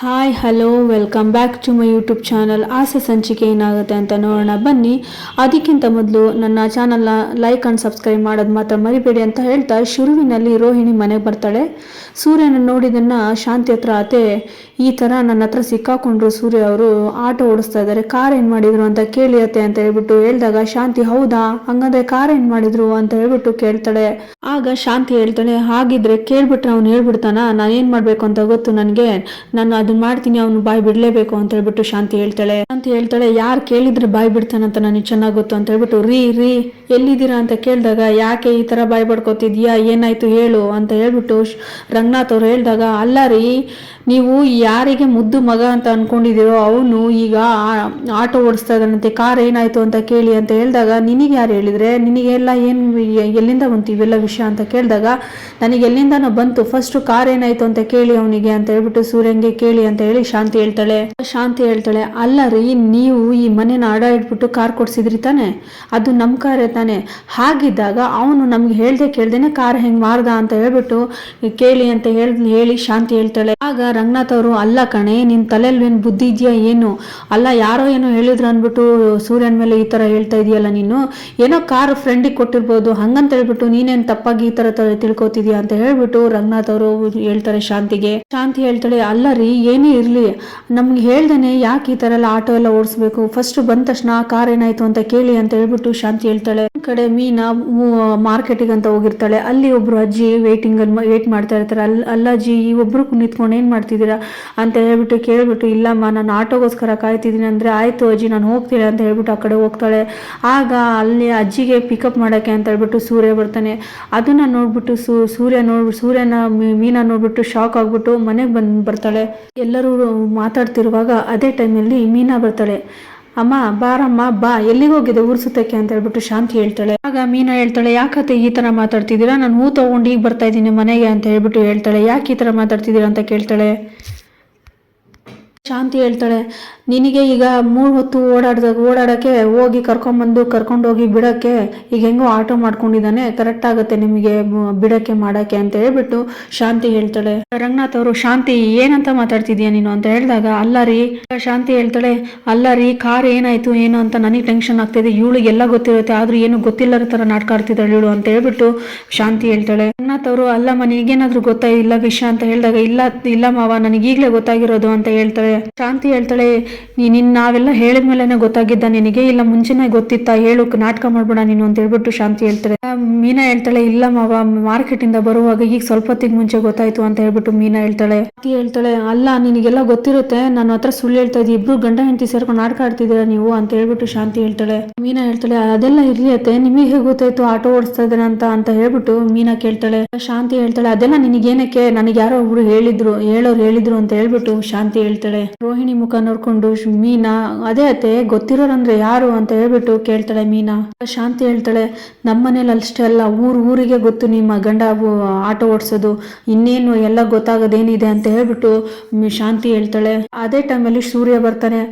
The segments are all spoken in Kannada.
Hi hello welcome back to my YouTube channel. ಆಸೆ ಸಂಚಿಕೆ ಏನಾಗುತ್ತೆ ಅಂತ ನೋಡೋಣ ಬನ್ನಿ. ಅದಕ್ಕಿಂತ ಮೊದಲು ನನ್ನ ಚಾನಲ್ನ ಲೈಕ್ ಆ್ಯಂಡ್ ಸಬ್ಸ್ಕ್ರೈಬ್ ಮಾಡೋದು ಮಾತ್ರ ಮರಿಬೇಡಿ ಅಂತ ಹೇಳ್ತಾ ಶುರುವಿನಲ್ಲಿ ರೋಹಿಣಿ ಮನೆಗೆ ಬರ್ತಾಳೆ. ಸೂರ್ಯನ ನೋಡಿದನ್ನು ಶಾಂತಿ ಹತ್ರ ಅತ್ತೆ ಈ ಥರ ನನ್ನ ಹತ್ರ ಸಿಕ್ಕಾಕೊಂಡ್ರು ಸೂರ್ಯ ಅವರು ಆಟೋ ಓಡಿಸ್ತಾ ಇದ್ದಾರೆ, ಕಾರ್ ಏನು ಮಾಡಿದ್ರು ಅಂತ ಕೇಳಿ ಅತ್ತೆ ಅಂತ ಹೇಳ್ಬಿಟ್ಟು ಹೇಳಿದಾಗ ಶಾಂತಿ ಹೌದಾ ಹಂಗಂದ್ರೆ ಕಾರ್ ಏನು ಮಾಡಿದ್ರು ಅಂತ ಹೇಳ್ಬಿಟ್ಟು ಕೇಳ್ತಾಳೆ. ಆಗ ಶಾಂತಿ ಹೇಳ್ತಾಳೆ ಹಾಗಿದ್ರೆ ಕೇಳ್ಬಿಟ್ರೆ ಅವ್ನು ಹೇಳ್ಬಿಡ್ತಾನ, ನಾನು ಏನು ಮಾಡಬೇಕು ಅಂತ ಗೊತ್ತು ನನಗೆ, ನಾನು ಅದನ್ನ ಮಾಡ್ತೀನಿ, ಅವನು ಬಾಯ್ ಬಿಡಲೇಬೇಕು ಅಂತ ಹೇಳ್ಬಿಟ್ಟು ಶಾಂತಿ ಹೇಳ್ತಾಳೆ ಯಾರು ಕೇಳಿದ್ರೆ ಬಾಯ್ ಬಿಡ್ತಾನಂತ ನನಗೆ ಚೆನ್ನಾಗಿ ಗೊತ್ತು ಅಂತ ಹೇಳ್ಬಿಟ್ಟು ರೀ ಎಲ್ಲಿದ್ದೀರಾ ಅಂತ ಕೇಳಿದಾಗ ಯಾಕೆ ಈ ಥರ ಬಾಯ್ ಬಡ್ಕೋತಿದ್ಯಾ, ಏನಾಯ್ತು ಹೇಳು ಅಂತ ಹೇಳ್ಬಿಟ್ಟು ರಂಗನಾಥ್ ಅವ್ರು ಹೇಳಿದಾಗ ಅಲ್ಲ ರೀ, ನೀವು ಯಾರಿಗೆ ಮುದ್ದು ಮಗ ಅಂತ ಅನ್ಕೊಂಡಿದ್ದೀರೋ ಅವನು ಈಗ ಆಟೋ ಓಡಿಸ್ತಾ ಇದ್ದಾನಂತೆ, ಕಾರ್ ಏನಾಯ್ತು ಅಂತ ಕೇಳಿ ಅಂತ ಹೇಳಿದಾಗ ನಿನಗೆ ಯಾರು ಹೇಳಿದ್ರೆ, ನಿನಗೆಲ್ಲ ಏನು ಎಲ್ಲಿಂದ ಬಂತು ಇವೆಲ್ಲ ವಿಷಯ ಅಂತ ಕೇಳಿದಾಗ ನನಗೆ ಎಲ್ಲಿಂದನೋ ಬಂತು, ಫಸ್ಟ್ ಕಾರ್ ಏನಾಯ್ತು ಅಂತ ಕೇಳಿ ಅವನಿಗೆ ಅಂತ ಹೇಳ್ಬಿಟ್ಟು ಸೂರ್ಯಂಗೆ ಕೇಳಿ ಅಂತ ಹೇಳಿ ಶಾಂತಿ ಹೇಳ್ತಾಳೆ ಅಲ್ಲ ರೀ, ನೀವು ಈ ಮನೆನ ಅಡ ಇಟ್ಬಿಟ್ಟು ಕಾರ್ ಕೊಡ್ಸಿದ್ರಿ ತಾನೆ, ಅದು ನಮ್ಮ ಕಾರೇ ತಾನೆ, ಹಾಗಿದ್ದಾಗ ಅವನು ನಮ್ಗೆ ಹೇಳ್ದೆ ಕೇಳ್ದೇನೆ ಕಾರ್ ಹೆಂಗ್ ಮಾರ್ದ ಅಂತ ಹೇಳ್ಬಿಟ್ಟು ಕೇಳಿ ಅಂತ ಹೇಳಿ ಶಾಂತಿ ಹೇಳ್ತಾಳೆ. ಆಗ ರಂಗನಾಥ್ ಅವರು ಅಲ್ಲ ಕಣೆ, ನಿನ್ ತಲೆಯಲ್ಲಿ ಏನು ಬುದ್ಧಿ ಇದೆಯಾ ಏನು, ಅಲ್ಲ ಯಾರೋ ಏನೋ ಹೇಳಿದ್ರು ಅಂದ್ಬಿಟ್ಟು ಸೂರ್ಯನ ಮೇಲೆ ಈ ತರ ಹೇಳ್ತಾ ಇದೆಯಲ್ಲ ನೀನು, ಏನೋ ಕಾರ್ ಫ್ರೆಂಡಿಗೆ ಕೊಟ್ಟಿರ್ಬೋದು ಹಂಗಂತ ಹೇಳ್ಬಿಟ್ಟು ನೀನೇನು ತಪ್ಪಾಗಿ ಈ ತರ ತಿಳ್ಕೊತಿದ್ಯಾ ಅಂತ ಹೇಳ್ಬಿಟ್ಟು ರಂಗನಾಥ್ ಅವರು ಹೇಳ್ತಾರೆ ಶಾಂತಿಗೆ. ಶಾಂತಿ ಹೇಳ್ತಾಳೆ ಅಲ್ಲ ರೀ, ಏನೇ ಇರ್ಲಿ ನಮ್ಗೆ ಹೇಳ್ದೇನೆ ಯಾಕೆ ಈ ತರ ಎಲ್ಲ ಆಟೋ ಎಲ್ಲ ಓಡಿಸ್ಬೇಕು, ಫಸ್ಟ್ ಬಂದ ತಕ್ಷಣ ಕಾರ್ ಏನಾಯ್ತು ಅಂತ ಕೇಳಿ ಅಂತ ಹೇಳ್ಬಿಟ್ಟು ಶಾಂತಿ ಹೇಳ್ತಾಳೆ. ಕಡೆ ಮೀನಾ ಮಾರ್ಕೆಟಿಗೆ ಅಂತ ಹೋಗಿರ್ತಾಳೆ, ಅಲ್ಲಿ ಒಬ್ರು ಅಜ್ಜಿ ವೇಟ್ ಮಾಡ್ತಾ ಇರ್ತಾರೆ. ಅಜ್ಜಿ ಈ ಒಬ್ರು ನಿಂತ್ಕೊಂಡು ಏನ್ ಮಾಡ್ತಿದ್ದೀರಾ ಅಂತ ಹೇಳ್ಬಿಟ್ಟು ಕೇಳ್ಬಿಟ್ಟು ಇಲ್ಲಮ್ಮ ನಾನು ಆಟೋಗೋಸ್ಕರ ಕಾಯ್ತಿದ್ದೀನಿ ಅಂದ್ರೆ ಆಯ್ತು ಅಜ್ಜಿ ನಾನು ಹೋಗ್ತೀನಿ ಅಂತ ಹೇಳ್ಬಿಟ್ಟು ಆ ಕಡೆ ಹೋಗ್ತಾಳೆ. ಆಗ ಅಲ್ಲಿ ಅಜ್ಜಿಗೆ ಪಿಕಪ್ ಮಾಡಕ್ಕೆ ಅಂತ ಹೇಳ್ಬಿಟ್ಟು ಸೂರ್ಯ ಬರ್ತಾನೆ. ಅದನ್ನ ನೋಡ್ಬಿಟ್ಟು ಸೂರ್ಯನ ಮೀನಾ ನೋಡ್ಬಿಟ್ಟು ಶಾಕ್ ಆಗ್ಬಿಟ್ಟು ಮನೆಗೆ ಬರ್ತಾಳೆ. ಎಲ್ಲರೂ ಮಾತಾಡ್ತಿರುವಾಗ ಅದೇ ಟೈಮಲ್ಲಿ ಮೀನಾ ಬರ್ತಾಳೆ. ಅಮ್ಮ ಬಾರಮ್ಮ ಬಾ, ಎಲ್ಲಿಗೆ ಹೋಗಿದೆ ಊರ್ ಸುತ್ತಕ್ಕೆ ಅಂತ ಹೇಳ್ಬಿಟ್ಟು ಶಾಂತಿ ಹೇಳ್ತಾಳೆ. ಆಗ ಮೀನಾ ಹೇಳ್ತಾಳೆ ಯಾಕತ್ತೆ ಈ ತರ ಮಾತಾಡ್ತಿದ್ದೀರಾ, ನಾನು ಹೂ ತಗೊಂಡು ಈಗ ಬರ್ತಾ ಇದ್ದೀನಿ ಮನೆಗೆ ಅಂತ ಹೇಳ್ಬಿಟ್ಟು ಹೇಳ್ತಾಳೆ. ಯಾಕೆ ಈ ತರ ಮಾತಾಡ್ತಿದ್ದೀರಾ ಅಂತ ಕೇಳ್ತಾಳೆ. ಶಾಂತಿ ಹೇಳ್ತಾಳೆ ನಿನಗೆ ಈಗ 3 ಹೊತ್ತು ಓಡಾಡಕ್ಕೆ ಹೋಗಿ ಕರ್ಕೊಂಡೋಗಿ ಬಿಡಕ್ಕೆ ಈಗ ಹೆಂಗೋ ಆಟೋ ಮಾಡ್ಕೊಂಡಿದ್ದಾನೆ, ಕರೆಕ್ಟ್ ಆಗುತ್ತೆ ನಿಮಗೆ ಬಿಡಕ್ಕೆ ಮಾಡಕ್ಕೆ ಅಂತ ಹೇಳ್ಬಿಟ್ಟು ಶಾಂತಿ ಹೇಳ್ತಾಳೆ. ರಂಗನಾಥ್ ಅವರು ಶಾಂತಿ ಏನಂತ ಮಾತಾಡ್ತಿದ್ಯಾ ನೀನು ಅಂತ ಹೇಳಿದಾಗ ಅಲ್ಲ ರೀ, ಶಾಂತಿ ಹೇಳ್ತಾಳೆ ಅಲ್ಲ ರೀ, ಕಾರ್ ಏನಾಯ್ತು ಏನು ಅಂತ ನನಗೆ ಟೆನ್ಷನ್ ಆಗ್ತಿದೆ, ಇವಳಿಗೆ ಎಲ್ಲ ಗೊತ್ತಿರುತ್ತೆ ಆದ್ರೂ ಏನು ಗೊತ್ತಿಲ್ಲರ ತರ ನಾಟಕ ಆಡ್ತಿದ್ದಾಳೆ ಇವಳು ಅಂತ ಹೇಳ್ಬಿಟ್ಟು ಶಾಂತಿ ಹೇಳ್ತಾಳೆ. ರಂಗನಾಥ್ ಅವರು ಅಲ್ಲಮ್ಮ ನಿನಗೇನಾದ್ರೂ ಗೊತ್ತಾಗಿಲ್ಲ ವಿಷಯ ಅಂತ ಹೇಳಿದಾಗ ಇಲ್ಲ ಮಾವ ನನಗೆ ಈಗಲೇ ಗೊತ್ತಾಗಿರೋದು ಅಂತ ಹೇಳ್ತಾಳೆ. ಶಾಂತಿ ಹೇಳ್ತಾಳೆ ನಾವೆಲ್ಲ ಹೇಳಿದ್ಮೇಲೆ ಗೊತ್ತಾಗಿದ್ದ ನಿನಗೆ, ಇಲ್ಲ ಮುಂಚೆನೆ ಗೊತ್ತಿತ್ತ, ಹೇಳು ನಾಟಕ ಮಾಡ್ಬೇಡ ನೀನು ಅಂತ ಹೇಳ್ಬಿಟ್ಟು ಶಾಂತಿ ಹೇಳ್ತಾಳೆ. ಮೀನಾ ಹೇಳ್ತಾಳೆ ಇಲ್ಲ ಮಾವ ಮಾರ್ಕೆಟ್ ಇಂದ ಬರುವಾಗ ಈಗ ಸ್ವಲ್ಪ ಹೊತ್ತಿಗೆ ಮುಂಚೆ ಗೊತ್ತಾಯ್ತು ಅಂತ ಹೇಳ್ಬಿಟ್ಟು ಮೀನಾ ಹೇಳ್ತಾಳೆ. ಹೇಳ್ತಾಳೆ ಅಲ್ಲ ನಿನಗೆಲ್ಲ ಗೊತ್ತಿರುತ್ತೆ, ನನ್ನ ಹತ್ರ ಸುಳ್ಳು ಹೇಳ್ತಾ ಇದ್ದಿ, ಇಬ್ರು ಗಂಡ ಹೆಂಡತಿ ಸೇರ್ಕೊಂಡು ನಾಟಕ ಆಡ್ತಿದ್ದೀರಾ ನೀವು ಅಂತ ಹೇಳ್ಬಿಟ್ಟು ಶಾಂತಿ ಹೇಳ್ತಾಳೆ. ಮೀನಾ ಹೇಳ್ತಾಳೆ ಅದೆಲ್ಲ ಇರ್ಲಿಯತ್ತೆ, ನಿಮಗೆ ಹೇಗೆ ಗೊತ್ತಾಯ್ತು ಆಟೋ ಓಡಿಸ್ತಾ ಇದ್ದಾನೆ ಅಂತ ಹೇಳ್ಬಿಟ್ಟು ಮೀನಾ ಕೇಳ್ತಾಳೆ. ಶಾಂತಿ ಹೇಳ್ತಾಳೆ ಅದೆಲ್ಲ ನಿನಗೇನಕ್ಕೆ, ನನಗೆ ಯಾರೋ ಒಬ್ರು ಹೇಳಿದ್ರು ಅಂತ ಹೇಳ್ಬಿಟ್ಟು ಶಾಂತಿ ಹೇಳ್ತಾಳೆ. ರೋಹಿಣಿ ಮುಖ ನೋಡ್ಕೊಂಡು ಮೀನಾ ಅದೇ ಅತ್ತೆ ಗೊತ್ತಿರೋರಂದ್ರೆ ಯಾರು ಅಂತ ಹೇಳ್ಬಿಟ್ಟು ಕೇಳ್ತಾಳೆ ಮೀನಾ. ಶಾಂತಿ ಹೇಳ್ತಾಳೆ ನಮ್ಮನೇಲಿ ಅಷ್ಟೇ ಅಲ್ಲ ಊರಿಗೆ ಗೊತ್ತು ನಿಮ್ಮ ಗಂಡ ಆಟೋ ಓಡಿಸೋದು, ಇನ್ನೇನು ಎಲ್ಲ ಗೊತ್ತಾಗೋದೇನಿದೆ ಅಂತ ಹೇಳ್ಬಿಟ್ಟು ಶಾಂತಿ ಹೇಳ್ತಾಳೆ. ಅದೇ ಟೈಮಲ್ಲಿ ಸೂರ್ಯ ಬರ್ತಾನೆ.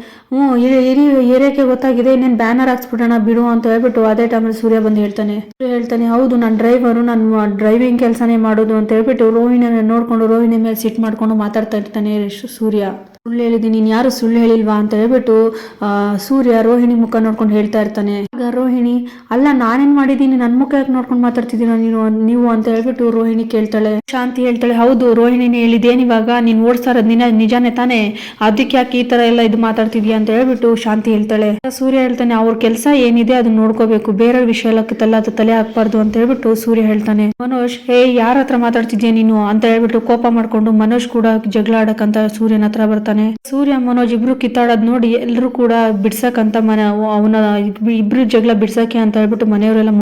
ಏರಿಯಾಕ್ಕೆ ಗೊತ್ತಾಗಿದೆ, ಇನ್ನೇನು ಬ್ಯಾನರ್ ಹಾಕ್ಸ್ಬಿಡೋಣ ಬಿಡು ಅಂತ ಹೇಳ್ಬಿಟ್ಟು ಅದೇ ಟೈಮಲ್ಲಿ ಸೂರ್ಯ ಬಂದು ಹೇಳ್ತಾನೆ ಹೌದು ನಾನು ಡ್ರೈವರು, ನಾನು ಡ್ರೈವಿಂಗ್ ಕೆಲಸನೇ ಮಾಡೋದು ಅಂತ ಹೇಳ್ಬಿಟ್ಟು ರೋಹಿಣಿನ ನೋಡ್ಕೊಂಡು ರೋಹಿಣಿ ಮೇಲೆ ಸಿಟ್ ಮಾಡ್ಕೊಂಡು ಮಾತಾಡ್ತಾ ಇರ್ತಾನೆ ಸೂರ್ಯ. ಸುಳ್ಳು ಹೇಳಿದೀನಿ, ನೀನು ಯಾರು ಸುಳ್ಳು ಹೇಳಿಲ್ವಾ ಅಂತ ಹೇಳ್ಬಿಟ್ಟು ಸೂರ್ಯ ರೋಹಿಣಿ ಮುಖ ನೋಡ್ಕೊಂಡು ಹೇಳ್ತಾ ಇರ್ತಾನೆ. ಆಗ ರೋಹಿಣಿ ಅಲ್ಲ ನಾನೇನ್ ಮಾಡಿದೀನಿ, ನನ್ನ ಮುಖ ಯಾಕೆ ನೋಡ್ಕೊಂಡು ಮಾತಾಡ್ತಿದ್ದೀರಾ ನೀವು ಅಂತ ಹೇಳ್ಬಿಟ್ಟು ರೋಹಿಣಿ ಕೇಳ್ತಾಳೆ. ಶಾಂತಿ ಹೇಳ್ತಾಳೆ ಹೌದು ರೋಹಿಣಿನೇ ಹೇಳಿದ್ದೇನು, ಇವಾಗ ನೀನ್ ಓಡಿಸ್ತಾ ಇರೋದು ನಿಜಾನೇ ತಾನೆ, ಅದಕ್ಕೆ ಯಾಕೆ ಈ ತರ ಎಲ್ಲ ಇದು ಮಾತಾಡ್ತಿದ್ಯಾ ಅಂತ ಹೇಳ್ಬಿಟ್ಟು ಶಾಂತಿ ಹೇಳ್ತಾಳೆ. ಸೂರ್ಯ ಹೇಳ್ತಾನೆ ಅವ್ರ ಕೆಲಸ ಏನಿದೆ ಅದನ್ನ ನೋಡ್ಕೋಬೇಕು, ಬೇರೆ ವಿಷಯ ಎಲ್ಲ ತಲೆ ಹಾಕ್ಬಾರ್ದು ಅಂತ ಹೇಳ್ಬಿಟ್ಟು ಸೂರ್ಯ ಹೇಳ್ತಾನೆ. ಮನೋಜ್ ಯಾರ ಹತ್ರ ಮಾತಾಡ್ತಿದ್ಯಾ ನೀನು ಅಂತ ಹೇಳ್ಬಿಟ್ಟು ಕೋಪ ಮಾಡ್ಕೊಂಡು ಮನೋಜ್ ಕೂಡ ಜಗಳ ಆಡಕ್ಕಂತ ಸೂರ್ಯನ ಹತ್ರ ಬರ್ತಾನೆ. ಸೂರ್ಯ ಮನೋಜ್ ಇಬ್ರು ಕಿತ್ತಾಡೋದ್ ನೋಡಿ ಎಲ್ಲರೂ ಕೂಡ ಬಿಡ್ಸಕ್ಕಂತ ಇಬ್ರು ಜಗಳ ಬಿಡ್ಸಕ್ಕೆ ಅಂತ ಹೇಳ್ಬಿಟ್ಟು ಮನೆಯವರೆಲ್ಲ